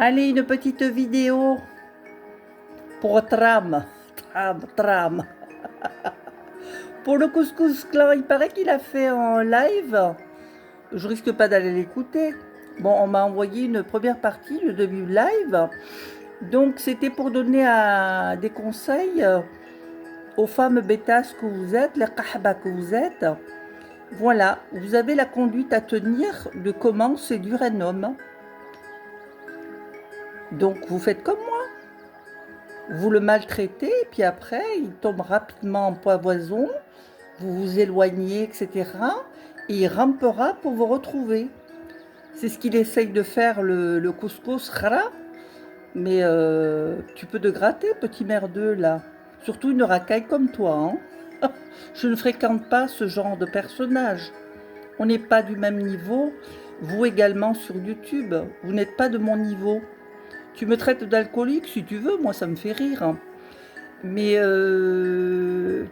Allez, une petite vidéo pour Tram. Pour le couscous clan, il paraît qu'il a fait en live. Je risque pas d'aller l'écouter. Bon, on m'a envoyé une première partie, le début live. Donc, c'était pour donner des conseils aux femmes bêtas que vous êtes, les kahba que vous êtes. Voilà, vous avez la conduite à tenir de comment séduire un homme. Donc, vous faites comme moi. Vous le maltraitez, et puis après, il tombe rapidement en poivron, vous vous éloignez, etc. Et il rampera pour vous retrouver. C'est ce qu'il essaye de faire, le couscous khara. Mais tu peux te gratter, petit merdeux, là. Surtout une racaille comme toi. Hein. Je ne fréquente pas ce genre de personnage. On n'est pas du même niveau. Vous également sur YouTube. Vous n'êtes pas de mon niveau. Tu me traites d'alcoolique si tu veux, moi ça me fait rire. Mais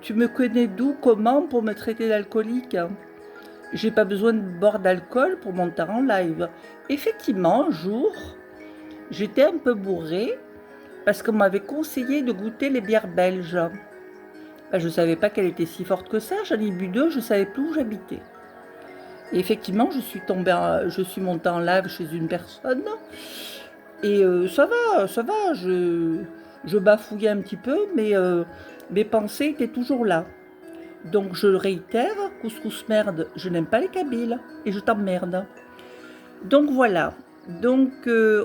tu me connais d'où, comment pour me traiter d'alcoolique? J'ai pas besoin de boire d'alcool pour monter en live. Effectivement, un jour, j'étais un peu bourrée parce qu'on m'avait conseillé de goûter les bières belges. Ben, je ne savais pas qu'elle était si forte que ça. J'en ai bu deux, je ne savais plus où j'habitais. Et effectivement, je suis montée en live chez une personne. Et ça va, je bafouillais un petit peu, mais mes pensées étaient toujours là. Donc je le réitère, couscous merde, je n'aime pas les Kabyles et je t'emmerde. Donc voilà, donc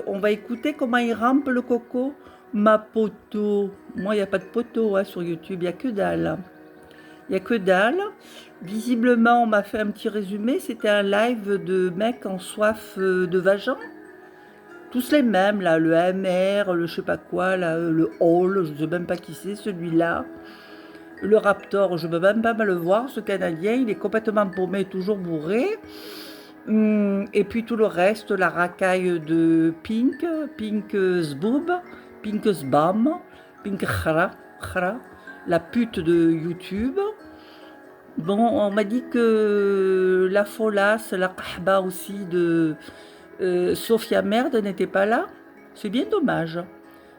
on va écouter comment il rampe le coco. Ma poteau, moi il n'y a pas de poteau hein, sur YouTube, il n'y a que dalle. Il n'y a que dalle. Visiblement on m'a fait un petit résumé, c'était un live de mecs en soif de vagin. Tous les mêmes, là, le MR, le je sais pas quoi, là, le Hall, je ne sais même pas qui c'est celui-là. Le Raptor, je ne peux même pas me le voir, ce Canadien, il est complètement paumé, toujours bourré. Et puis tout le reste, la racaille de Pink Zboob, Pink Zbam, Pink Khra, la pute de YouTube. Bon, on m'a dit que la folasse, la kahba aussi de Sophia Merde n'était pas là. C'est bien dommage,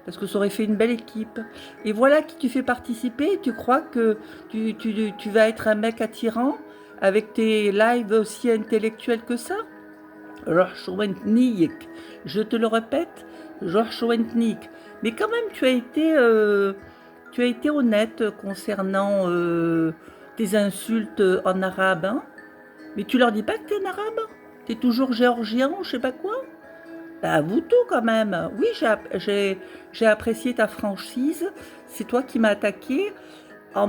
parce que ça aurait fait une belle équipe. Et voilà qui tu fais participer. Tu crois que tu vas être un mec attirant avec tes lives aussi intellectuels que ça? Je te le répète, mais quand même, tu as été honnête concernant tes insultes en arabe. Hein, mais tu leur dis pas que tu es en arabe? Tu es toujours géorgien ou je sais pas quoi? Bah, vous tout quand même. Oui, j'ai apprécié ta franchise. C'est toi qui m'as attaqué en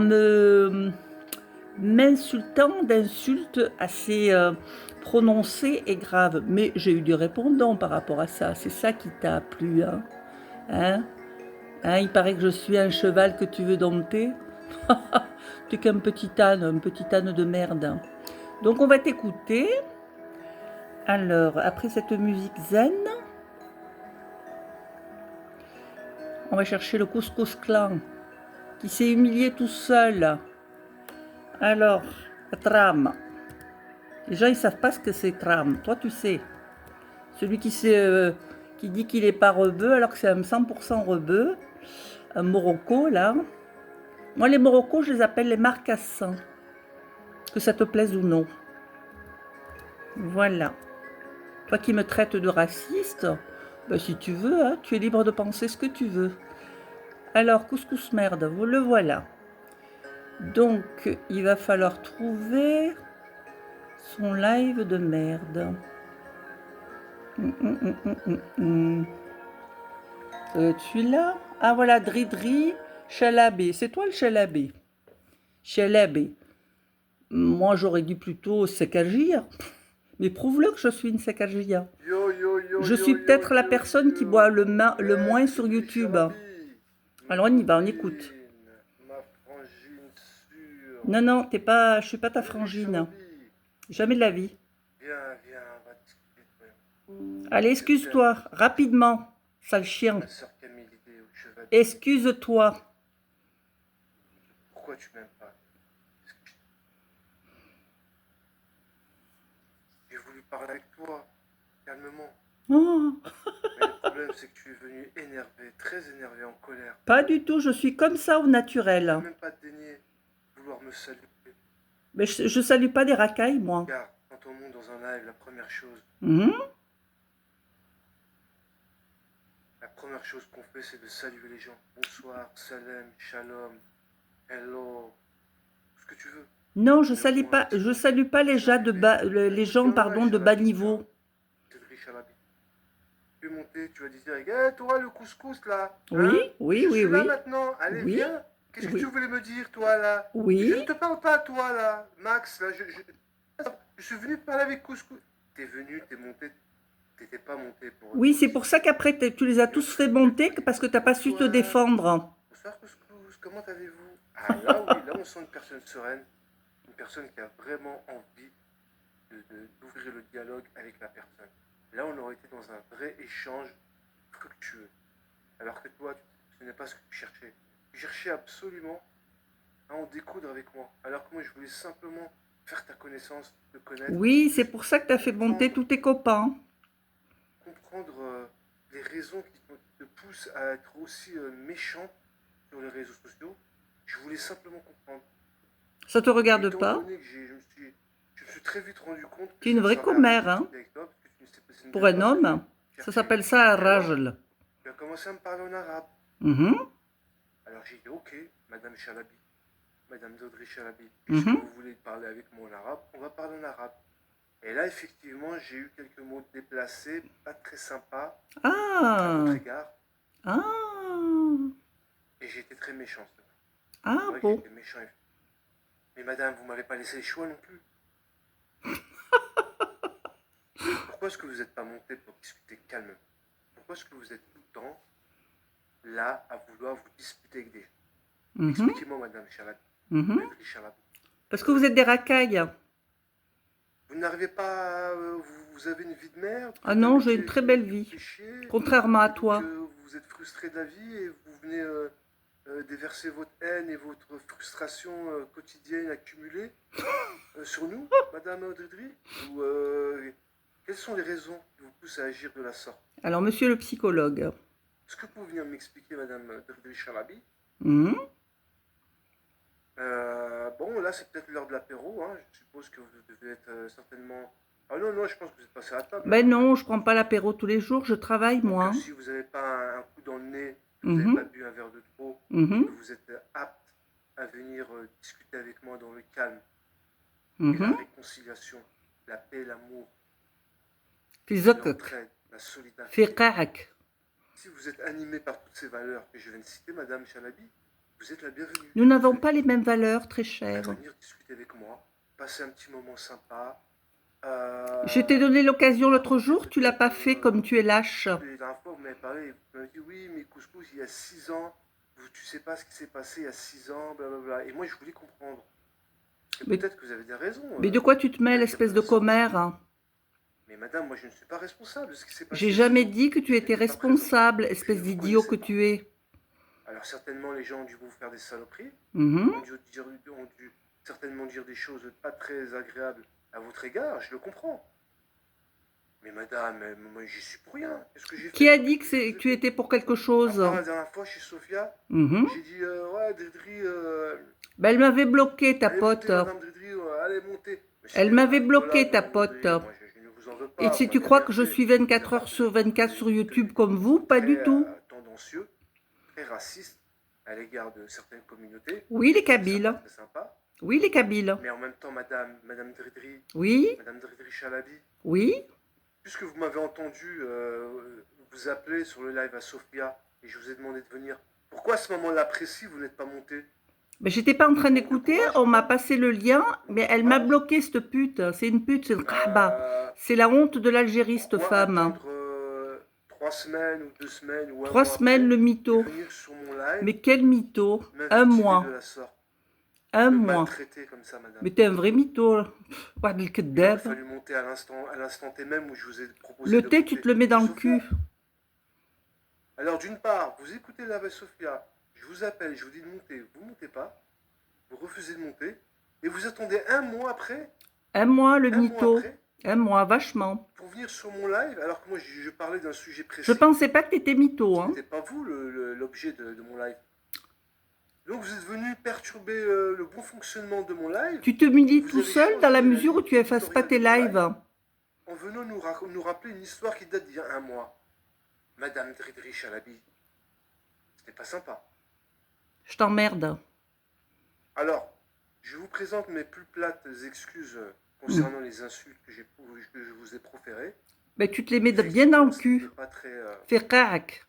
m'insultant d'insultes assez prononcées et graves. Mais j'ai eu du répondant par rapport à ça. C'est ça qui t'a plu. Hein, hein, il paraît que je suis un cheval que tu veux dompter. Tu es qu'un petit âne, un petit âne de merde. Donc on va t'écouter. Alors, après cette musique zen, on va chercher le couscous clan qui s'est humilié tout seul. Alors, tram. Les gens, ils savent pas ce que c'est tram. Toi, tu sais. Celui qui dit qu'il n'est pas rebeu alors que c'est un 100% rebeu. Un Morocco, là. Moi, les Moroccos, je les appelle les marcassins. Que ça te plaise ou non. Voilà. Toi qui me traites de raciste, ben, si tu veux, hein, tu es libre de penser ce que tu veux. Alors, couscous merde, vous le voilà. Donc, il va falloir trouver son live de merde. Celui-là. Ah voilà, Dridri Chalabé. C'est toi le Chalabé. Chalabé. Moi, j'aurais dit plutôt Sekajia. Mais prouve-le que je suis une Sekajia. Je suis peut-être la personne qui boit le moins sur YouTube. Alors on y va, on écoute. Non, non, je suis pas ta frangine. Jamais de la vie. Allez, excuse-toi, rapidement, sale chien. Excuse-toi. Pourquoi tu m'aimes pas? J'ai voulu parler avec toi, calmement. Oh. Mais le problème, sais que tu es venu énervé, très énervé, en colère. Pas du tout, je suis comme ça au naturel. Tu n'as même pas daigné vouloir me saluer. Mais je salue pas des racailles, moi. Car quand on monte dans un live, Mhm. la première chose qu'on fait, c'est de saluer les gens. Bonsoir, salam, shalom, hello, tout ce que tu veux. Non, je Mais salue pas les gens les gens, pardon, de bas niveau. Tu es monté, tu as dit direct, hey, toi le couscous là, Oui, hein, oui, je oui, suis là oui. maintenant, allez Oui, viens. Qu'est-ce que tu oui, voulais me dire toi là? oui. Je ne te parle pas toi là, Max, là, je suis venu te parler avec couscous. T'es venu, t'es monté, t'étais pas monté Oui, pour c'est pour ça discuter. qu'après, tu les as tous fait monter parce que tu n'as pas su te Bonsoir, défendre. bonsoir couscous, comment allez-vous? Ah là oui, là on sent une personne sereine, une personne qui a vraiment envie d'ouvrir le dialogue avec la personne. Là on aurait été dans un vrai échange fructueux. Alors que toi, ce n'est pas ce que tu cherchais. Tu cherchais absolument à en découdre avec moi. Alors que moi, je voulais simplement faire ta connaissance, te connaître un peu Oui, c'est plus, pour ça que tu as fait monter tous tes copains. comprendre les raisons qui te poussent à être aussi méchant sur les réseaux sociaux. Je voulais simplement comprendre. Ça te regarde Étant pas. donné que je me suis très vite rendu compte que Tu es une ça ne vraie servait à rien de commère, hein. discuter avec toi, parce que ce Pour n'était un pas ce que tu homme, ça cherchais. s'appelle ça un Et alors, rajl. tu as commencé à me parler en arabe. Mhm, Alors j'ai dit, ok, Madame Chalabi, Madame Dodri Chalabi, puisque mhm. vous voulez parler avec moi en arabe, on va parler en arabe. Et là, effectivement, j'ai eu quelques mots déplacés, pas très sympas, à votre Ah, égard, ah, et j'ai été très méchant. C'est ah vrai que j'ai bon. été méchant. Mais madame, vous m'avez pas laissé le choix non plus. Pourquoi est-ce que vous n'êtes pas monté pour discuter calmement? Pourquoi est-ce que vous êtes tout le temps là à vouloir vous disputer avec des gens? Mhm, Expliquez-moi, Madame Chalabi, mhm. Dodri Chalabi. Parce que vous êtes des racailles. Vous n'arrivez pas, vous avez une vie de merde, Ah madame, non, j'ai une très belle qui vous vie. fait chier, Contrairement à et donc toi. vous êtes frustré de la vie et vous venez déverser votre haine et votre frustration quotidienne accumulée sur nous, madame Audrey. Ou quelles sont les raisons qui vous poussent à agir de la sorte? Alors, monsieur le psychologue. Est-ce que vous pouvez venir m'expliquer, madame Audrey Chalabi? Mhm. Bon, là, c'est peut-être l'heure de l'apéro. Hein. Je suppose que vous devez être certainement. Ah non, non, je pense que vous êtes passé à table Ben maintenant, là. non, je prends pas l'apéro tous les jours, je travaille Donc, moi. si vous n'avez pas un coup dans le nez, que vous n'avez Mhm, pas bu un verre de trop, et mhm, que vous êtes apte à venir discuter avec moi dans le calme et la mhm. réconciliation, la paix, l'amour, في زكك l'entraide, la في solidarité. قاعك. Si vous êtes animé par toutes ces valeurs que je viens de citer, madame Chalabi, vous êtes la bienvenue. Nous Vous n'avons avez pas les mêmes valeurs, très chères. à venir discuter avec moi, passer un petit moment sympa. Je t'ai donné l'occasion l'autre Raconter jour, tu l'as pas peut-être. fait comme tu es lâche. Les dernières fois, vous m'avez parlé, vous m'avez dit oui, mais Couscous, il y a 6 ans, tu sais pas ce qui s'est passé il y a 6 ans, blablabla. Et moi, je voulais comprendre. Parce que Mais, peut-être que vous avez des raisons mais de quoi tu te mêles, d'agir de espèce la de sorte. commère, hein? Mais madame, moi, je ne suis pas responsable de ce qui s'est passé J'ai il y a 6 jamais ans. dit que tu Je étais n'étais pas présent. responsable, Je ne espèce vous d'idiot connaissais que pas. tu es. Alors certainement, les gens ont dû vous faire des saloperies, Mhm. ont dû certainement dire des choses pas très agréables à votre égard, je le comprends. Mais madame, moi j'y suis pour rien. Qu'est-ce que j'ai Qui fait? a dit Qu'est-ce que je vous ai tu fait? étais pour quelque À chose? part la dernière fois chez Sofia, Mhm. j'ai dit ouais, Dridri, Ben, elle m'avait bloqué, ta allez pote. monter, madame Dridri, allez monter. Mais Elle c'était dans la m'avait rigolade, bloqué, ta madame pote. Dridri. Moi je ne vous en veux Et pas, vous si tu m'avez crois rien que je fait. suis Mis à 24 part heures que sur 24 sur YouTube comme vous, pas très du tout. tendancieux, très raciste à l'égard de certaines communautés. Oui, les Je trouve ça pas Kabyles. très sympa. Oui, les Kabyles. Mais en même temps, madame Dridri, Oui, madame Dridri Chalabi, oui. puisque vous m'avez entendu vous appeler sur le live à Sofia et je vous ai demandé de venir, pourquoi à ce moment-là précis vous n'êtes pas monté? Mais j'étais pas en train Manque de d'écouter, courage, on m'a madame? passé le lien, Manque mais de elle m'a courage? bloqué, cette pute. C'est une pute, c'est une kahba. Euh, C'est la honte de l'Algérie, cette Pourquoi femme. attendre 3 semaines ou 2 semaines ou un 3 mois semaines, après le et mytho. venir sur mon live Mais quel mytho? Un m'invectiver de mois. la sorte, Un me mois. maltraiter comme ça, madame? Mais t'es un vrai mytho. Ouad Il aurait el-Kedab. fallu monter à l'instant T même où je vous ai proposé de Le thé, tu monter te le mets chez dans le Sofia. cul. Alors d'une part, vous écoutez la Sofia, je vous appelle, je vous dis de monter, vous ne montez pas, vous refusez de monter, et vous attendez un mois après, Un mois, le un mois mytho. après, Moi, vachement. Pour venir sur mon live, alors que moi je parlais d'un sujet Je précis. pensais pas que t'étais mytho, Ce hein. n'était pas vous l'objet de mon live. Donc vous êtes venu perturber le bon fonctionnement de mon live. Tu te milies Vous tout avez seul dans la changé mesure où ligne tu effaces pas éditoriale tes de mon live lives. en venant nous rappeler une histoire qui date d'il y a un mois. Madame Dridri Chalabi. C'était pas sympa. Je t'emmerde. Alors, je vous présente mes plus plates excuses concernant les insultes que je vous ai proférées. Mais tu te les mets bien dans le cul. Ce n'était pas très, Fais crac.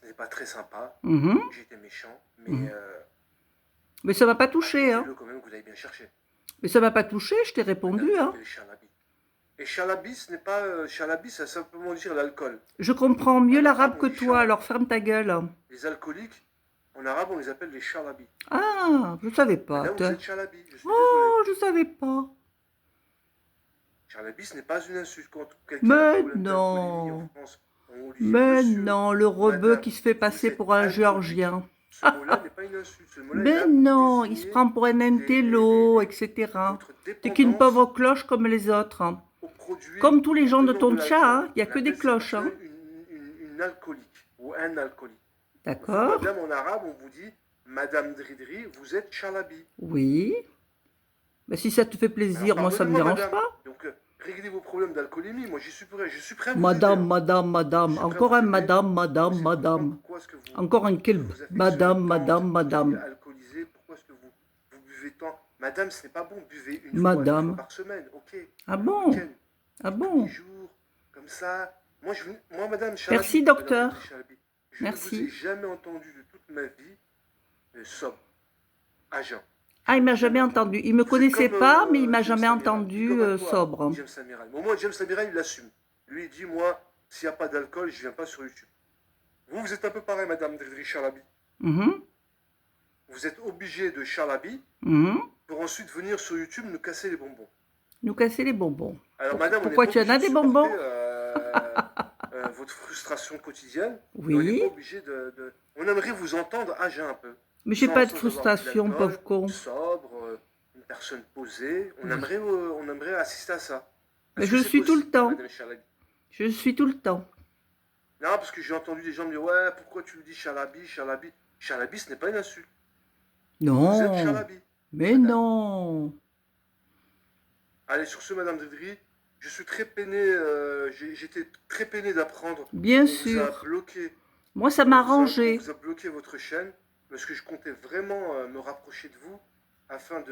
ce n'est pas très sympa. Mhm. J'étais méchant, mais Mais ça m'a pas touché, hein. dites-le quand même que vous l'avez bien cherché. Mais ça m'a pas touché, je t'ai répondu, Madame hein. Dridri Chalabi. Et Chalabi, ce n'est pas Chalabi, ça veut simplement dire l'alcool. Je comprends mieux En l'arabe arabe, que on dit toi, chalabi. alors ferme ta gueule. Les alcooliques, en arabe, on les appelle les Chalabi. Ah, je savais pas. Madame, vous êtes Chalabi, je suis désolé. Oh, je savais pas. Chalabi, ce n'est pas une insulte. Quand quelqu'un a Mais un problème non. d'alcoolémie en France, on lui dit Mais monsieur, non, le rebeu madame, qui se fait vous passer êtes pour un alcoolique. Géorgien. Ce mot-là n'est pas une insulte. Ce mot-là est Mais là pour non, il se désigner prend pour un intello, etc. votre T'es qu'une dépendance pauvre cloche comme les autres. Hein. aux produits Comme tous les gens de contenant ton de chat, l'alcool. il n'y a On que des appelle cette cloches. Hein. personne une alcoolique ou un alcoolique. Vous, D'accord. madame, en arabe, on vous dit Madame Dridri, vous êtes Chalabi. Oui. Mais si ça te fait plaisir, Alors, moi ça me pardonnez-moi, dérange madame. pas. Donc, réglez vos problèmes d'alcoolémie. Moi, j'y suis prêt. Je suis prêt à vous aider. Madame, hein. madame, Je madame. suis prêt à Encore vous un aider. madame, Moi, madame, c'est de comprendre madame. pourquoi est-ce que vous Encore un vous quel affectionnez madame, tant madame, cette bouteille madame. alcoolisée. Pourquoi est-ce que vous buvez tant? Madame, ce n'est pas bon. Buvez une Madame. fois par semaine. Ok. Ah Le bon? week-end. Ah Tous bon? les jours. Comme ça. Moi, madame Chalabi. Merci, Madame docteur. Dridri Chalabi, je ne vous ai Merci. jamais entendu de toute ma vie sobre, à jeun. Ah, il m'a jamais entendu. Il me Vous êtes connaissait comme pas, mais il m'a James jamais Amiral. Et entendu comme à toi, sobre. James Amiral. Mais au moins, James Amiral, il l'assume. Lui, il dit, moi, s'il n'y a pas d'alcool, je viens pas sur YouTube. Vous, vous êtes un peu pareil, madame Dridri Chalabi. Mhm, Vous êtes obligé de Chalabi mhm. pour ensuite venir sur YouTube nous casser les bonbons. Nous casser les bonbons. Alors, madame, Pourquoi on n'est tu pas en as obligé des de bonbons? supporter votre frustration quotidienne. Mais on n'est Oui. pas obligé On aimerait vous entendre à jeun un peu. Mais j'ai Sans- pas de sans avoir bu frustration, d'alcool, pauvre con. sobre, une personne posée. On Oui. aimerait assister à ça. Mais Est-ce je que le c'est suis tout le possible, temps. madame Chalabi? Je le suis tout le temps. Non, parce que j'ai entendu des gens me dire, ouais, pourquoi tu me dis Chalabi, Chalabi? Chalabi, ce n'est pas une insulte. Vous êtes Non. Chalabi. Mais madame. non. Allez, sur ce, madame Dridri, je suis très peiné, j'étais très peiné d'apprendre Bien qu'on vous a sûr. bloqué, Moi, ça qu'on m'a vous a- qu'on arrangé. vous a bloqué votre chaîne, parce que je comptais vraiment me rapprocher de vous afin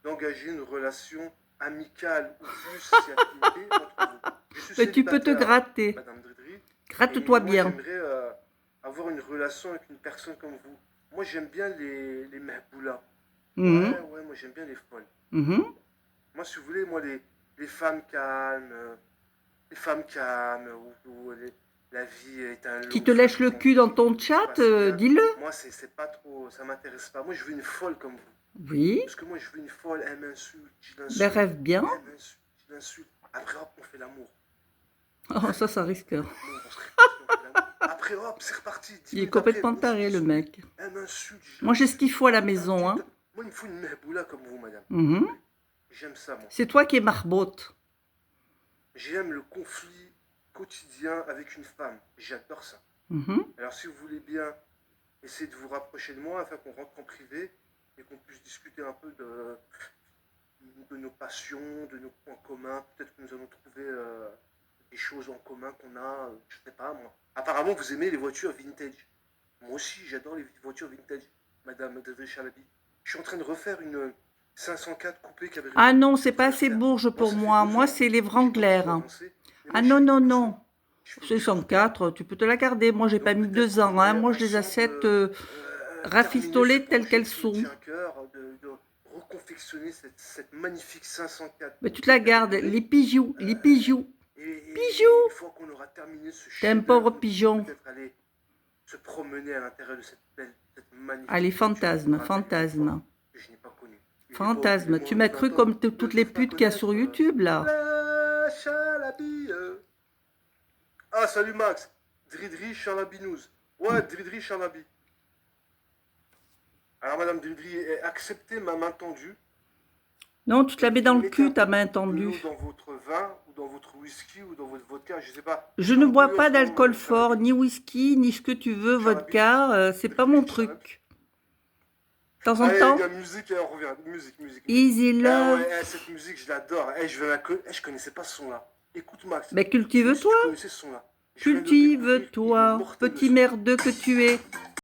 d'engager une relation amicale ou plus si affinité entre vous. Je suis Mais tu peux te célibataire, gratter. madame Dridri, et Gratte-toi moi bien. j'aimerais avoir une relation avec une personne comme vous. Moi j'aime bien les mehboulas. Mhm, Ouais, moi j'aime bien les folles. mhm. Moi, si vous voulez, moi, les femmes calmes, où la vie est un long Qui te lèche le fleuve cul dans tranquille, ton tout se chat, passe bien. dis-le. Moi, c'est pas trop, ça m'intéresse pas. Moi, je veux une folle comme vous. Oui. Parce que moi, je veux une folle, elle m'insulte, je Ben l'insulte, rêve bien. elle m'insulte, je l'insulte. Après, hop, on fait l'amour. Oh, ça risque. L'amour, on se réconcilie, on fait l'amour. Après, hop, c'est reparti. 10 Il est minutes complètement après, on se taré, le dissout. mec. Elle m'insulte, je Moi, j'ai ce l'insulte. qu'il faut à la maison, hein. Moi, il me faut une mehboula comme vous, madame. Mhm. J'aime ça, moi. C'est toi qui es marbotte. J'aime le conflit quotidien avec une femme. J'adore ça. Mhm. Alors, si vous voulez bien essayer de vous rapprocher de moi afin qu'on rentre en privé et qu'on puisse discuter un peu de nos passions, de nos points communs, peut-être que nous allons trouver des choses en commun qu'on a, je sais pas moi. Apparemment, vous aimez les voitures vintage. Moi aussi, j'adore les voitures vintage, madame Dridri Chalabi. Je suis en train de refaire une 504 coupé cabriolet. Ah non, Je suis c'est en train pas de la assez refaire. bourge Moi, pour ça fait moi. 2 Moi, ans. c'est les J'ai pas beaucoup Wrangler. avancé. Mais moi, Ah je non, fais non, tout non. doucement. Je fais C'est tout doucement. 104, tu peux te la garder. Moi, j'ai Donc pas mis peut-être 2 qu'on ans. Hein. pourrait Moi, je les ensemble achète terminer rafistolées ce telles projet qu'elles qui me sont. tient à cœur de reconfectionner cette magnifique 504 Mais tu te la gardes. cabriolet. Les pigeons, les pigeons. Et Pigeons. une fois qu'on aura terminé ce T'es un chef-d'œuvre, pauvre nous pigeon. pourrons peut-être aller se promener à l'intérieur de cette magnifique Allez, voiture fantasme, qu'on aura vécue une fois, fantasme. que je n'ai pas connue. Et les Fantasme. moins Tu de m'as 20 cru ans comme ne toutes les peuvent pas putes qu'il y a sur connaître YouTube, là. la Chalabi. Ah, salut Max. Dridri Chalabinouz. Ouais, Dridri Chalabi. Alors, madame Dridri, acceptez ma main tendue. Non, tu te la mets Vous dans le mettez un cul, ta peu main de l'eau tendue. dans votre vin, ou dans votre whisky, ou dans votre vodka, je sais pas. Je Faire ne un bois bouillon pas selon d'alcool faire la fort, bite. ni whisky, ni ce que tu veux, Faire la bite. vodka, c'est pas mon truc. De temps en Allez les temps, gars, musique, et on revient. Musique, musique, musique. easy Eh love. ouais, cette musique, je l'adore. Je vais je connaissais pas ce son-là. Écoute Max, Ben dis-moi si cultive-toi, tu connaissais ce son-là. Je viens de le découvrir, il est cultive-toi, mortel le petit son. merdeux que tu es.